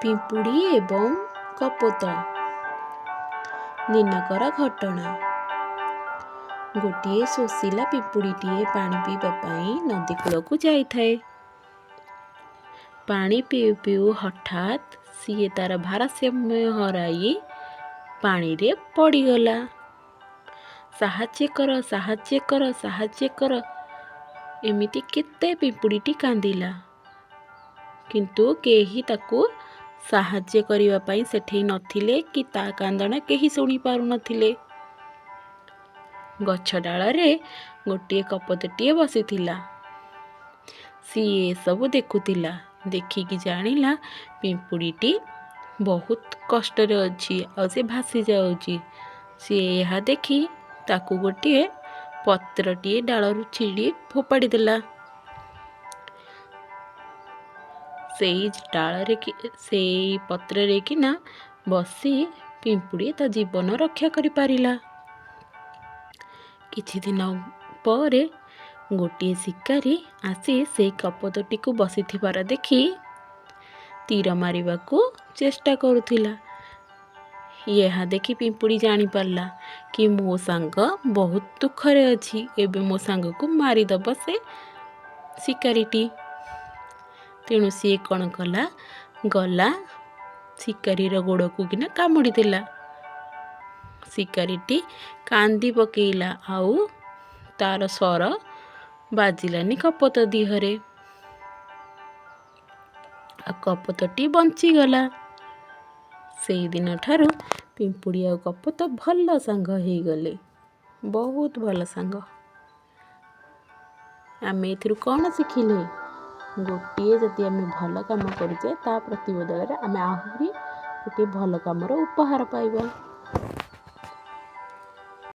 ପିମ୍ପୁଡ଼ି ଏବଂ କପୋତ। ଦିନକର ଘଟଣା। ଗୋଟିଏ ଶୋଷିଲା ପିମ୍ପୁଡ଼ିଟିଏ ପାଣି ପିଇବା ପାଇଁ ନଦୀ କୂଳକୁ ଯାଇଥାଏ। ପାଣି ପିଉ ପିଉ ହଠାତ୍ ସିଏ ତାର ଭାରସାମ୍ୟ ହରାଇ ପାଣିରେ ପଡ଼ିଗଲା। ସାହାଯ୍ୟ କର, ସାହାଯ୍ୟ କର, ସାହାଯ୍ୟ କର, ଏମିତି କେତେ ପିମ୍ପୁଡ଼ିଟି କାନ୍ଦିଲା, କିନ୍ତୁ କେହି ତାକୁ ସାହାଯ୍ୟ କରିବା ପାଇଁ ସେଠି ନଥିଲେ କି ତା କାନ୍ଦଣା କେହି ଶୁଣି ପାରୁନଥିଲେ। ଗଛ ଡାଳରେ ଗୋଟିଏ କପୋତଟିଏ ବସିଥିଲା। ସିଏ ଏସବୁ ଦେଖୁଥିଲା। ଦେଖିକି ଜାଣିଲା ପିମ୍ପୁଡ଼ିଟି ବହୁତ କଷ୍ଟରେ ଅଛି ଆଉ ସେ ଭାସି ଯାଉଛି। ସିଏ ଏହା ଦେଖି ତାକୁ ଗୋଟିଏ ପତ୍ରଟିଏ ଡାଳରୁ ଛିଡ଼ି ଫୋପାଡ଼ି ଦେଲା। ସେଇ ପତ୍ରରେ କିନା ବସି ପିମ୍ପୁଡ଼ି ତା ଜୀବନ ରକ୍ଷା କରିପାରିଲା। କିଛି ଦିନ ପରେ ଗୋଟିଏ ଶିକାରୀ ଆସି ସେଇ କପୋତଟିକୁ ବସିଥିବାର ଦେଖି ତୀର ମାରିବାକୁ ଚେଷ୍ଟା କରୁଥିଲା। ଏହା ଦେଖି ପିମ୍ପୁଡ଼ି ଜାଣିପାରିଲା କି ମୋ ସାଙ୍ଗ ବହୁତ ଦୁଃଖରେ ଅଛି। ଏବେ ମୋ ସାଙ୍ଗକୁ ମାରିଦେବ ସେ ଶିକାରୀଟି। ତେଣୁ ସିଏ କ'ଣ କଲା, ଗଲା ଶିକାରୀର ଗୋଡ଼କୁ କିନା କାମୁଡ଼ି ଦେଲା। ଶିକାରୀଟି କାନ୍ଦି ପକେଇଲା ଆଉ ତାର ସ୍ୱର ବାଜିଲାନି କପୋତ ଦିହରେ। ଆଉ କପୋତଟି ବଞ୍ଚିଗଲା। ସେଇଦିନ ଠାରୁ ପିମ୍ପୁଡ଼ି ଆଉ କପୋତ ଭଲ ସାଙ୍ଗ ହେଇଗଲେ, ବହୁତ ଭଲ ସାଙ୍ଗ। ଆମେ ଏଥିରୁ କ'ଣ ଶିଖିଲେ? ଗୋଟିଏ ଯଦି ଆମେ ଭଲ କାମ କରୁଛେ ତା ପ୍ରତିବଦଳରେ ଆମେ ଆହୁରି ଗୋଟିଏ ଭଲ କାମର ଉପହାର ପାଇବା।